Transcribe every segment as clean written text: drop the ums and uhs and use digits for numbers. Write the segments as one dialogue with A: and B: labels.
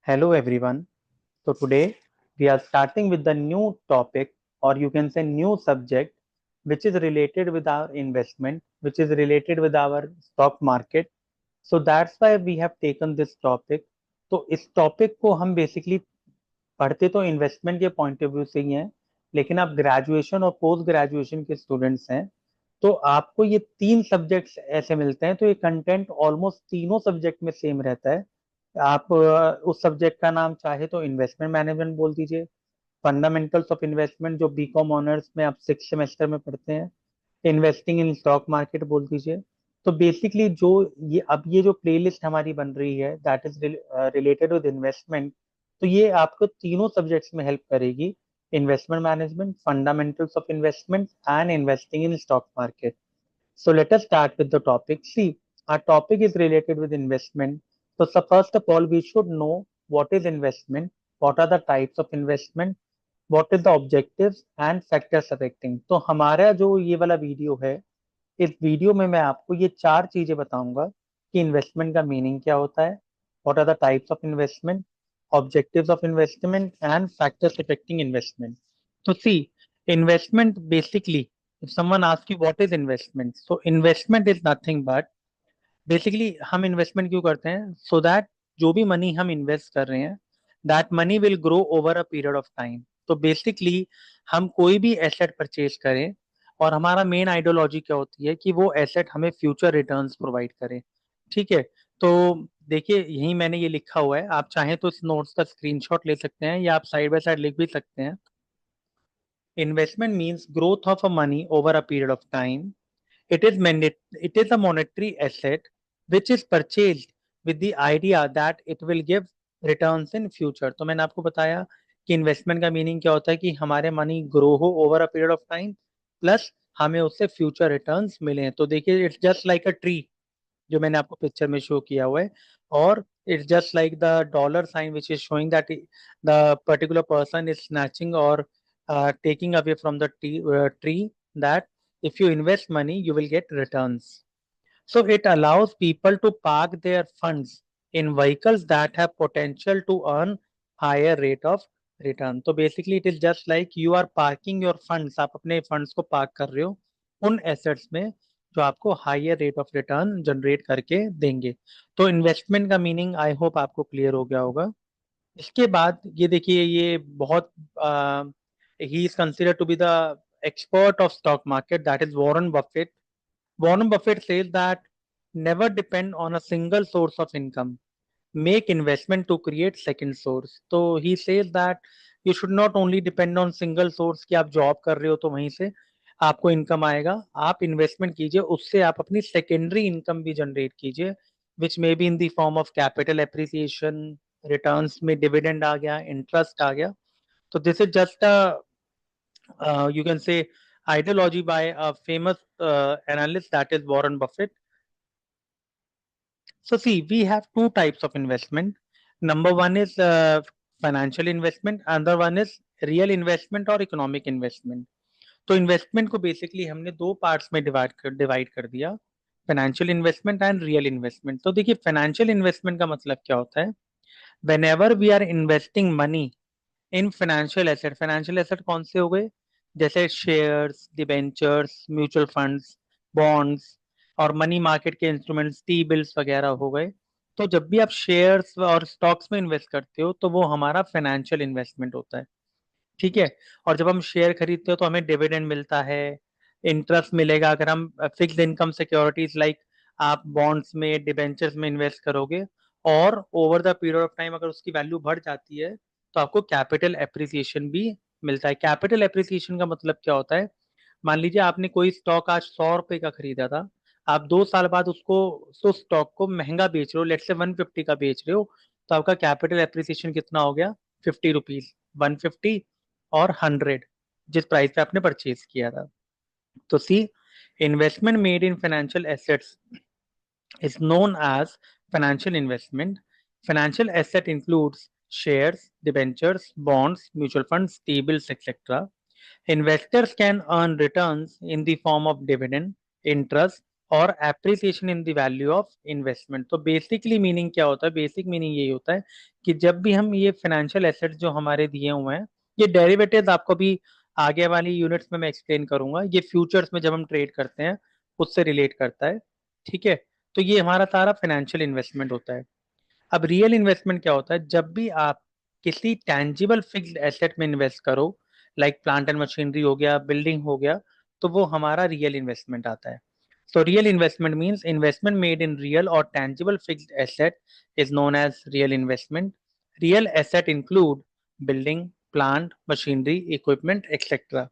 A: Hello everyone. So today we are starting with the new topic, or you can say new subject, which is related with our investment, which is related with our stock market. So that's why we have taken this topic. तो इस topic को हम basically पढ़ते तो investment के point of view से ही हैं, लेकिन आप ग्रेजुएशन और पोस्ट ग्रेजुएशन के स्टूडेंट्स हैं, तो आपको ये तीन सब्जेक्ट्स ऐसे मिलते हैं, तो ये कंटेंट ऑलमोस्ट तीनों सब्जेक्ट में सेम रहता है। आप उस सब्जेक्ट का नाम चाहे तो इन्वेस्टमेंट मैनेजमेंट बोल दीजिए, फंडामेंटल्स ऑफ इन्वेस्टमेंट जो बीकॉम ऑनर्स में आप 6 सेमेस्टर में पढ़ते हैं, इन्वेस्टिंग इन स्टॉक मार्केट बोल दीजिए। तो बेसिकली जो ये जो प्लेलिस्ट हमारी बन रही है that is related with investment, तो ये आपको तीनों सब्जेक्ट्स में हेल्प करेगी। Investment management, fundamentals of investment and investing in stock market. So let us start with the topic. See, our topic is related with investment. So first of all, we should know what is investment, what are the types of investment, what is the objectives and factors affecting. तो हमारा जो ये वाला video है, इस video में मैं आपको ये चार चीजें बताऊंगा कि इन्वेस्टमेंट का मीनिंग क्या होता है, what are the types of investment, objectives of investment and factors affecting investment. तो see, investment basically, if someone asks you what is investment, so investment is nothing but basically हम investment क्यों करते हैं, so that जो भी money हम invest कर रहे हैं, that money will grow over a period of time. तो बेसिकली हम कोई भी एसेट परचेज करें, और हमारा मेन आइडियोलॉजी क्या होती है कि वो एसेट हमें फ्यूचर रिटर्न्स प्रोवाइड करे। ठीक है। तो देखिए, यही मैंने ये लिखा हुआ है, आप चाहें तो इस नोट्स का स्क्रीनशॉट ले सकते हैं या आप साइड बाय साइड लिख भी सकते हैं। Investment means growth of a money over a period of time. It is a monetary asset which is purchased with the idea that it will give returns in future। तो मैंने आपको बताया कि investment का मीनिंग क्या होता है कि हमारे मनी ग्रो हो over a period of time, plus हमें उससे फ्यूचर रिटर्न्स मिले। तो देखिए, it's just like a tree, जो मैंने आपको पिक्चर में शो किया हुआ है, और it's just like the dollar sign which is showing that the particular person is snatching और taking away from the tree, that if you invest money you will get returns. So it allows people to park their funds in vehicles that have potential to earn higher rate of return. तो basically it is just like you are parking your funds, आप अपने funds को park कर रहे हो उन assets में जो आपको higher rate of return generate करके देंगे। तो इन्वेस्टमेंट का मीनिंग आई होप आपको क्लियर हो गया होगा। इसके बाद ये देखिए, ये बहुत ही is considered to be the expert of stock market, that is Warren Buffett. Warren Buffett says that never depend on a single source of income, make investment to create second source. तो he says that you should not only depend on single source, कि आप job कर रहे हो तो वहीं से आपको इनकम आएगा, आप इन्वेस्टमेंट कीजिए, उससे आप अपनी सेकेंडरी इनकम भी जनरेट कीजिए, which may be in the form of capital appreciation, returns में डिविडेंड आ गया, इंटरेस्ट आ गया। तो this is just a you can say ideology by a famous analyst, that is Warren Buffett. So see, we have two types of investment. Number one is financial investment, another one is real investment or economic investment. तो investment को basically हमने दो parts में divide कर दिया, financial investment and real investment. तो देखिए, financial investment का मतलब क्या होता है, whenever we are investing money in financial asset कौन से हो गए, जैसे shares, debentures, mutual funds, bonds और मनी मार्केट के इंस्ट्रूमेंट्स, टी बिल्स वगैरह हो गए। तो जब भी आप शेयर्स और स्टॉक्स में इन्वेस्ट करते हो तो वो हमारा फाइनेंशियल इन्वेस्टमेंट होता है। ठीक है। और जब हम शेयर खरीदते हो तो हमें डिविडेंड मिलता है, इंटरेस्ट मिलेगा। अगर हम फिक्स्ड इनकम सिक्योरिटीज लाइक आप बॉन्ड्स में, डिबेंचर्स में इन्वेस्ट करोगे, और over the period of time अगर उसकी वैल्यू बढ़ जाती है तो आपको कैपिटल एप्रिसिएशन भी मिलता है। कैपिटल एप्रिसिएशन का मतलब क्या होता है, मान लीजिए आपने कोई स्टॉक आज 100 रुपए का खरीदा था, आप 2 साल बाद उसको, तो स्टॉक को महंगा बेच रहे हो, लेट से 150 का बेच रहे हो, तो आपका कैपिटल एप्रिसिएशन कितना हो गया, 50 रुपीज। 150 और 100, जिस प्राइस पे आपने परचेज किया था। तो see, investment made in financial assets is known as financial investment. Financial asset includes shares, debentures, bonds, mutual funds, T-bills, etc. Investors can earn returns in the form of dividend, interest, और appreciation in the value of investment. तो basically meaning क्या होता है? Basic meaning यही होता है कि जब भी हम ये फाइनेंशियल एसेट्स जो हमारे दिए हुए हैं, ये डेरिवेटिव्स आपको भी आगे वाली यूनिट्स में मैं एक्सप्लेन करूंगा, ये फ्यूचर्स में जब हम ट्रेड करते हैं उससे रिलेट करता है, ठीक है। तो ये हमारा सारा फाइनेंशियल इन्वेस्टमेंट होता है। अब रियल इन्वेस्टमेंट क्या होता है? जब भी आप किसी टैंजिबल फिक्स्ड एसेट में इन्वेस्ट करो, लाइक प्लांट एंड मशीनरी हो गया, बिल्डिंग हो गया, तो वो हमारा रियल इन्वेस्टमेंट आता है। So real investment means investment made in real or tangible fixed asset is known as real investment. Real asset include building, plant, machinery, equipment, etc.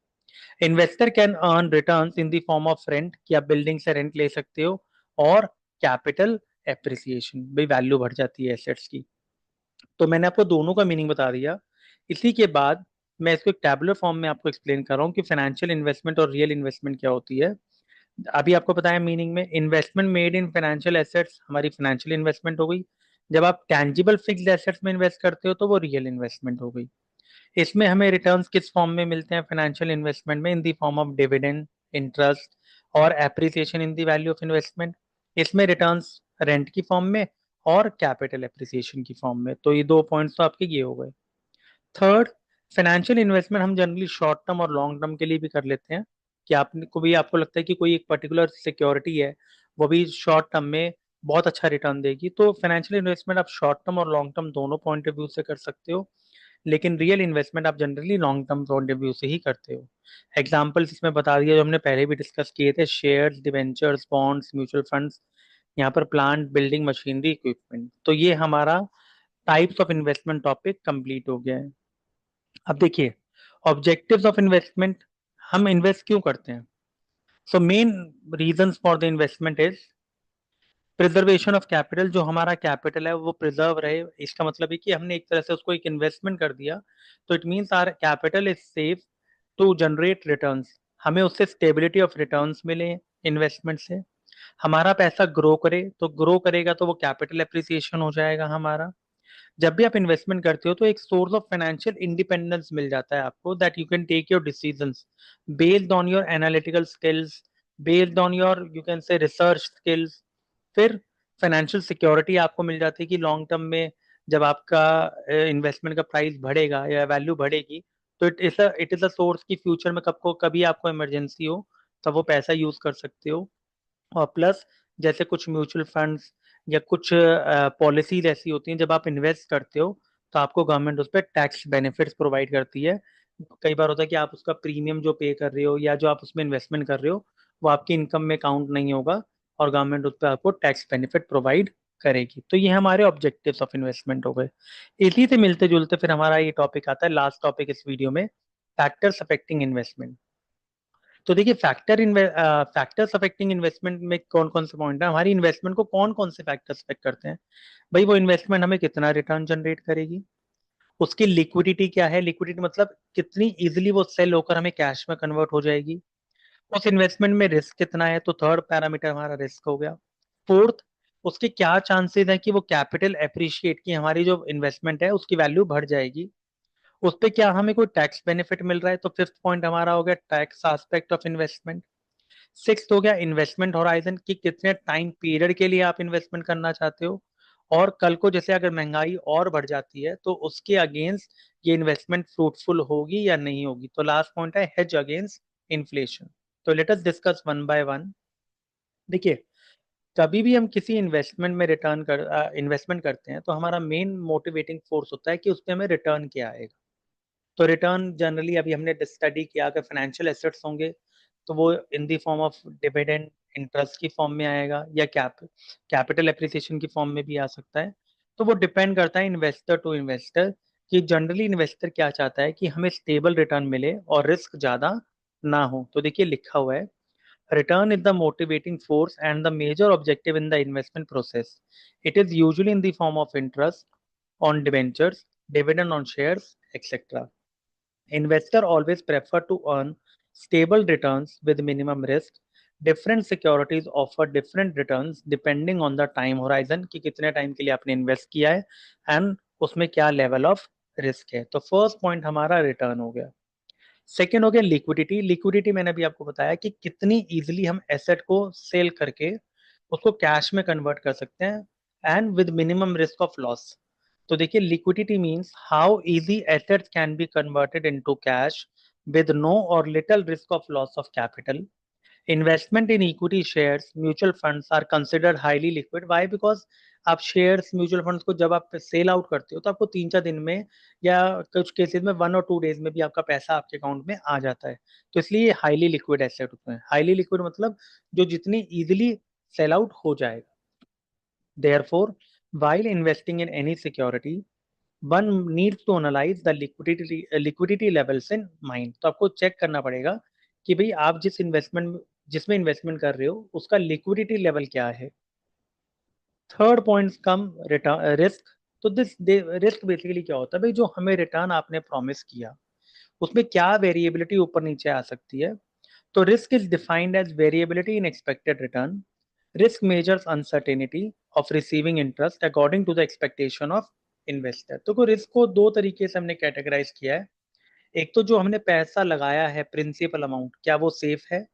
A: Investor can earn returns in the form of rent, कि आप building से rent ले सकते हो, और capital appreciation, भाई value बढ़ जाती है एसेट्स की। तो मैंने आपको दोनों का मीनिंग बता दिया। इसी के बाद मैं इसको एक टैबुलर फॉर्म में आपको एक्सप्लेन कर रहा हूँ कि फाइनेंशियल इन्वेस्टमेंट और रियल इन्वेस्टमेंट क्या होती है। अभी आपको पता है मीनिंग में, investment made in financial assets हमारी फाइनेंशियल इन्वेस्टमेंट हो गई। जब आप टैंजिबल फिक्स्ड एसेट्स में इन्वेस्ट करते हो तो वो रियल इन्वेस्टमेंट हो गई। इसमें हमें रिटर्न्स किस फॉर्म में मिलते हैं फाइनेंशियल इन्वेस्टमेंट में? In the form of dividend, interest और appreciation in the value of investment. इसमें रिटर्न्स रेंट की फॉर्म में और कैपिटल एप्रिसिएशन की फॉर्म में। तो ये दो पॉइंट्स तो आपके ये हो गए। थर्ड, फाइनेंशियल इन्वेस्टमेंट हम जनरली शॉर्ट टर्म और लॉन्ग टर्म के लिए भी कर लेते हैं, कि आपको भी आपको लगता है कि कोई एक पर्टिकुलर सिक्योरिटी है, वो भी शॉर्ट टर्म में बहुत अच्छा रिटर्न देगी, तो फाइनेंशियल इन्वेस्टमेंट आप शॉर्ट टर्म और लॉन्ग टर्म दोनों पॉइंट ऑफ व्यू से कर सकते हो। लेकिन रियल इन्वेस्टमेंट आप generally long term point of view से ही करते हो। एग्जाम्पल्स इसमें बता दिया जो हमने पहले भी डिस्कस किए थे, shares, debentures, bonds, mutual funds, यहाँ पर प्लांट, बिल्डिंग, मशीनरी, इक्विपमेंट। तो ये हमारा types of investment topic complete हो गया है। अब देखिए, ऑब्जेक्टिव्स ऑफ इन्वेस्टमेंट, हम इन्वेस्ट क्यों करते हैं? So main reasons for the investment is preservation of capital. जो हमारा कैपिटल है वो प्रिजर्व रहे, इसका मतलब है कि हमने एक तरह से उसको एक इन्वेस्टमेंट कर दिया, तो it means our capital is safe to generate returns. हमें उससे स्टेबिलिटी ऑफ रिटर्न्स मिले इन्वेस्टमेंट से। हमारा पैसा ग्रो करे, तो ग्रो करेगा तो वो कैपिटल एप्रिसिएशन हो जाएगा हमारा। जब भी आप इन्वेस्टमेंट करते हो तो एक सोर्स ऑफ फाइनेंशियल इंडिपेंडेंस मिल जाता है आपको, that you can take your decisions based on your analytical skills, based on your you can say research skills. फिर फाइनेंशियल सिक्योरिटी आपको मिल जाती है कि लॉन्ग टर्म में जब आपका इन्वेस्टमेंट का प्राइस बढ़ेगा या वैल्यू बढ़ेगी, तो इट इज अ सोर्स की फ्यूचर में कब को कभी आपको इमरजेंसी हो तब वो पैसा यूज कर सकते हो। और प्लस, जैसे कुछ म्यूचुअल फंड्स या कुछ पॉलिसीज ऐसी होती हैं, जब आप इन्वेस्ट करते हो तो आपको गवर्नमेंट उस पर टैक्स बेनिफिट्स प्रोवाइड करती है। कई बार होता है कि आप उसका प्रीमियम जो पे कर रहे हो या जो आप उसमें इन्वेस्टमेंट कर रहे हो वो आपकी इनकम में काउंट नहीं होगा, और गवर्नमेंट उस पर आपको टैक्स बेनिफिट प्रोवाइड करेगी। तो ये हमारे ऑब्जेक्टिव्स ऑफ इन्वेस्टमेंट हो गए। इसी से मिलते जुलते फिर हमारा ये टॉपिक आता है, लास्ट टॉपिक इस वीडियो में, फैक्टर्स अफेक्टिंग इन्वेस्टमेंट। तो देखिए, फैक्टर्स अफेक्टिंग इन्वेस्टमेंट में कौन कौन से पॉइंट है? हमारी इन्वेस्टमेंट को कौन कौन से फैक्टर्स अफेक्ट करते हैं? भाई, वो इन्वेस्टमेंट हमें कितना रिटर्न जनरेट करेगी, उसकी लिक्विडिटी क्या है, लिक्विडिटी मतलब कितनी इजीली वो सेल होकर हमें कैश में कन्वर्ट हो जाएगी, उस इन्वेस्टमेंट में रिस्क कितना है, तो थर्ड पैरामीटर हमारा रिस्क हो गया। फोर्थ, उसके क्या चांसेस है कि वो कैपिटल एप्रिशिएट की हमारी जो इन्वेस्टमेंट है उसकी वैल्यू बढ़ जाएगी, उस पे क्या हमें कोई टैक्स बेनिफिट मिल रहा है। तो फिफ्थ पॉइंट हमारा हो गया tax aspect of investment. Six हो गया इन्वेस्टमेंट होराइजन, कि कितने टाइम पीरियड के लिए आप इन्वेस्टमेंट करना चाहते हो, और कल को जैसे अगर महंगाई और बढ़ जाती है तो उसके अगेंस्ट ये इन्वेस्टमेंट फ्रूटफुल होगी या नहीं होगी। तो लास्ट पॉइंट है हेज अगेंस्ट इन्फ्लेशन। तो let us discuss one by one. देखिए, कभी भी हम किसी इन्वेस्टमेंट में इन्वेस्टमेंट करते हैं तो हमारा मेन मोटिवेटिंग फोर्स होता है कि उस पर हमें रिटर्न क्या आएगा। तो रिटर्न जनरली अभी हमने स्टडी किया, अगर फाइनेंशियल एसेट्स होंगे तो वो in the form of dividend, interest की फॉर्म में आएगा, या कैपिटल एप्रिसिएशन की फॉर्म में भी आ सकता है। तो वो डिपेंड करता है इन्वेस्टर टू इन्वेस्टर, कि जनरली इन्वेस्टर क्या चाहता है कि हमें स्टेबल रिटर्न मिले और रिस्क ज्यादा ना हो। तो देखिए लिखा हुआ है, return is the motivating force and the major objective in the investment process. It is usually in the form of interest on debentures, dividend on shares, etc. Investor always prefer to earn stable returns with minimum risk. Different securities offer different returns depending on the time horizon, कि कितने time के लिए आपने invest किया है and उसमें क्या level of risk है। तो फर्स्ट पॉइंट हमारा रिटर्न हो गया। सेकेंड हो गया लिक्विडिटी। लिक्विडिटी मैंने अभी आपको बताया कि कितनी इजिली हम एसेट को सेल करके उसको कैश में कन्वर्ट कर सकते हैं and with minimum risk of loss. तो देखिए liquidity means how easy assets can be converted into cash with no or little risk of loss of capital. Investment in equity shares, mutual funds are considered highly liquid. Why? Because आप shares mutual funds को जब आप sell out करते हो तो आपको 3-4 दिन में या कुछ केसेस में 1 और 2 डेज में भी आपका पैसा आपके अकाउंट में आ जाता है। तो इसलिए ये हाईली लिक्विड एसेट होते हैं। हाईली लिक्विड मतलब जो जितनी इजिली सेल आउट हो जाएगा। Therefore, while investing in any security, one needs to analyze the liquidity levels in mind। तो आपको चेक करना पड़ेगा कि भाई आप जिसमें इन्वेस्टमेंट कर रहे हो उसका लिक्विडिटी लेवल क्या है। थर्ड पॉइंट कम रिटर्न रिस्क। तो दिस रिस्क बेसिकली क्या होता है भाई, जो हमें रिटर्न आपने प्रॉमिस किया उसमें क्या वेरिएबिलिटी ऊपर नीचे आ सकती है। तो risk is defined as variability in expected return. Risk measures uncertainty of receiving interest according to the expectation of investor. तो रिस्क को दो तरीके से हमने कैटेगराइज किया है। एक तो जो हमने पैसा लगाया है प्रिंसिपल अमाउंट, क्या वो सेफ है,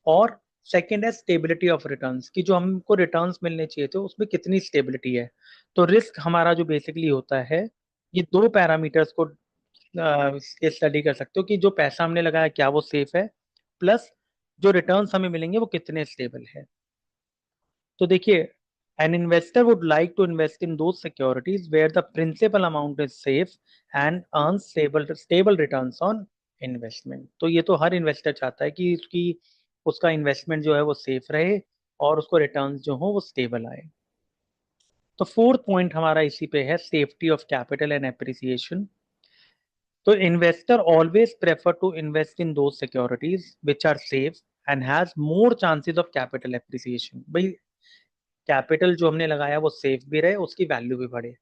A: और सेकेंड है स्टेबिलिटी ऑफ रिटर्न्स, की जो हमको रिटर्न्स मिलने चाहिए थे उसमें कितनी स्टेबिलिटी है। तो रिस्क हमारा जो बेसिकली होता है, ये दो पैरामीटर्स को स्टडी कर सकते हो कि जो पैसा हमने लगाया क्या वो सेफ है, प्लस जो रिटर्न्स हमें मिलेंगे वो कितने स्टेबल है। तो देखिए, an investor would like to invest in those securities where the principal amount is safe and earn stable returns on investment. तो ये तो हर इन्वेस्टर चाहता है कि उसका इन्वेस्टमेंट जो है वो सेफ रहे और उसको रिटर्न्स जो हो वो स्टेबल आए। तो फोर्थ पॉइंट हमारा इसी पे है, safety of capital and appreciation. तो investor always prefer to invest in those securities which are safe and has more chances of capital appreciation. भाई कैपिटल जो हमने लगाया वो सेफ भी रहे, उसकी वैल्यू भी बढ़े।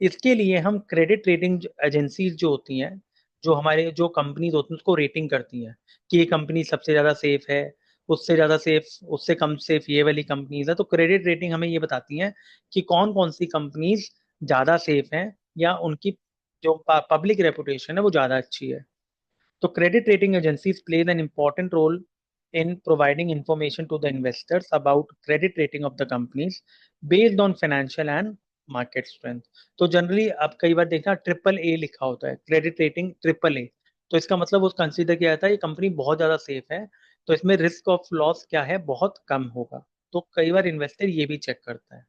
A: इसके लिए हम क्रेडिट रेटिंग एजेंसीज जो होती हैं, जो हमारे जो कंपनीज होती हैं उसको रेटिंग करती हैं कि ये कंपनी सबसे ज्यादा सेफ है, उससे ज्यादा सेफ, उससे कम सेफ ये वाली कंपनीज है। तो क्रेडिट रेटिंग हमें ये बताती हैं कि कौन कौन सी कंपनीज ज्यादा सेफ हैं या उनकी जो पब्लिक रेपुटेशन है वो ज्यादा अच्छी है। तो credit rating agencies play an important role in providing information to the investors about credit rating of the companies based on financial and market strength। तो जनरली आप कई बार देखना AAA लिखा होता है, क्रेडिट रेटिंग AAA। तो इसका मतलब वो कंसीडर किया जाता है ये कंपनी बहुत ज्यादा सेफ है, तो इसमें रिस्क ऑफ लॉस क्या है, बहुत कम होगा। तो कई बार इन्वेस्टर ये भी चेक करता है।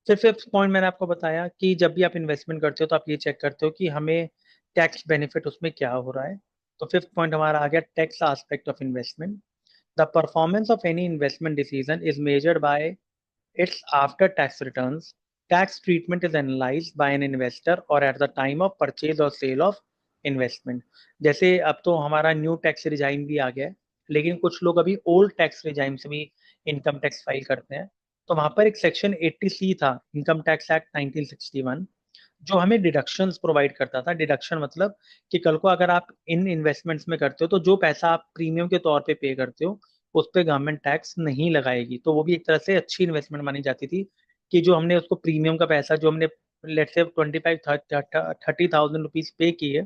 A: फिर फिफ्थ पॉइंट मैंने आपको बताया कि जब भी आप इन्वेस्टमेंट करते हो तो आप ये चेक करते हो कि हमें टैक्स बेनिफिट उसमें क्या हो रहा है। तो फिफ्थ पॉइंट हमारा आ गया tax aspect of investment. The performance of any investment decision is measured by its after tax returns. Tax treatment is analysed by an investor और at the time of purchase और sale of investment. जैसे अब तो हमारा new tax regime भी आ गया है, लेकिन कुछ लोग अभी ओल्ड टैक्स रिजाइम से भी इनकम टैक्स फाइल करते हैं। तो वहां पर एक सेक्शन 80C था, इनकम टैक्स एक्ट 1961, जो हमें डिडक्शंस प्रोवाइड करता था। डिडक्शन मतलब कि कल को अगर आप इन इन्वेस्टमेंट्स में करते हो तो जो पैसा आप प्रीमियम के तौर पे पे करते हो उस पर गवर्नमेंट टैक्स नहीं लगाएगी। तो वो भी एक तरह से अच्छी इन्वेस्टमेंट मानी जाती थी कि जो हमने उसको प्रीमियम का पैसा जो हमने लेट से 25-30,000 रुपीज पे किए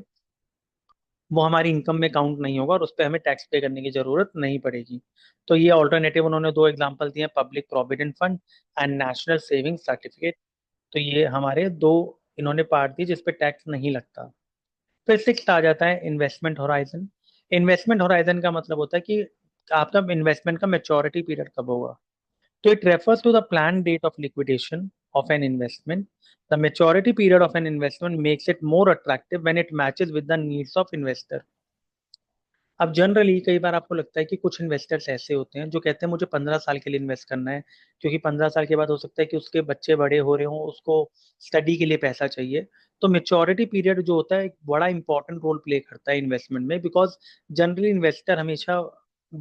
A: वो हमारी इनकम में काउंट नहीं होगा और उस पर हमें टैक्स पे करने की जरूरत नहीं पड़ेगी। तो ये ऑल्टरनेटिव उन्होंने दो एग्जांपल दिए, public provident fund and national saving certificate. तो ये हमारे दो इन्होंने पार्ट दिए जिसपे टैक्स नहीं लगता। फिर सिक्स आ जाता है इन्वेस्टमेंट होराइजन। इन्वेस्टमेंट होराइजन का मतलब होता है कि आपका इन्वेस्टमेंट का मेच्योरिटी पीरियड कब होगा। तो it refers to the planned date of liquidation of an investment. The maturity period of an investment makes it more attractive when it matches with the needs of investor। अब generally कई बार आपको लगता है कि कुछ इन्वेस्टर्स ऐसे होते हैं जो कहते हैं मुझे 15 साल के लिए इन्वेस्ट करना है, क्योंकि 15 साल के बाद हो सकता है कि उसके बच्चे बड़े हो रहे हों, उसको स्टडी के लिए पैसा चाहिए। तो मेच्योरिटी पीरियड जो होता है एक बड़ा इंपॉर्टेंट रोल प्ले करता है इन्वेस्टमेंट में, बिकॉज जनरली इन्वेस्टर हमेशा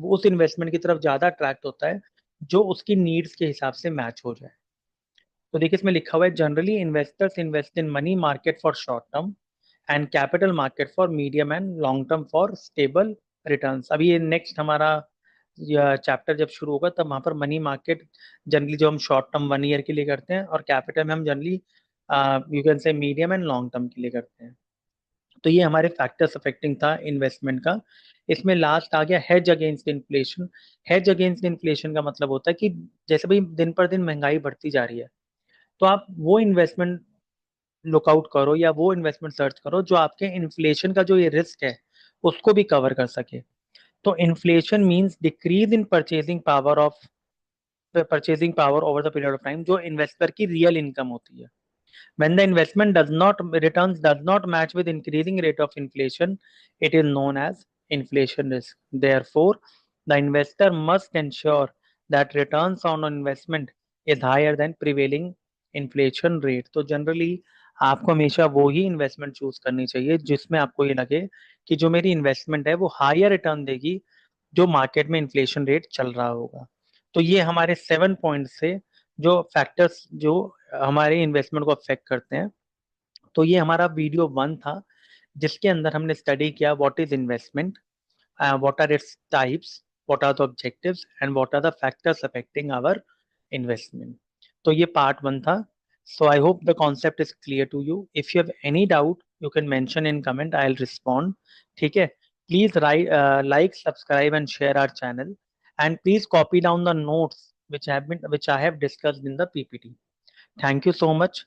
A: उस इन्वेस्टमेंट की तरफ ज्यादा अट्रैक्ट होता है जो उसकी नीड्स के हिसाब से मैच हो जाए। तो देखिए इसमें लिखा हुआ है generally investors invest in money market for short term and capital market for medium and long term for stable returns. अभी ये नेक्स्ट हमारा चैप्टर जब शुरू होगा तब वहां पर मनी मार्केट जनरली जो हम शॉर्ट टर्म 1 ईयर के लिए करते हैं और कैपिटल में हम जनरली यू कैन से मीडियम एंड लॉन्ग टर्म के लिए करते हैं। तो ये हमारे फैक्टर्स अफेक्टिंग था इन्वेस्टमेंट का। इसमें लास्ट आ गया hedge against inflation. Hedge against inflation का मतलब होता है कि जैसे भाई दिन पर दिन महंगाई बढ़ती जा रही है, तो आप वो इन्वेस्टमेंट लुकआउट करो या वो इन्वेस्टमेंट सर्च करो जो आपके इन्फ्लेशन का जो ये रिस्क है उसको भी कवर कर सके। तो inflation means decrease in purchasing power over the period of time, जो इन्वेस्टर की रियल इनकम होती है। When the investment does not returns does not match with increasing rate of inflation, it is known as inflation risk. Therefore, the investor must ensure that returns on investment is higher than prevailing inflation rate. तो generally आपको हमेशा वो ही investment choose करनी चाहिए जिसमें आपको ये लगे कि जो मेरी इन्वेस्टमेंट है वो हायर रिटर्न देगी जो मार्केट में इन्फ्लेशन रेट चल रहा होगा। तो ये हमारे 7 पॉइंट से जो फैक्टर्स जो हमारे इन्वेस्टमेंट को अफेक्ट करते हैं। तो ये हमारा वीडियो 1 था जिसके अंदर हमने स्टडी किया what is investment, what are its types, what are the objectives and what are the factors affecting our investment. तो ये पार्ट 1 था। So I hope the concept is clear to you. If you have any doubt you can mention in comment, I will respond. ठीक है, please right like subscribe and share our channel, and please copy down the notes which I have discussed in the PPT. Thank you so much.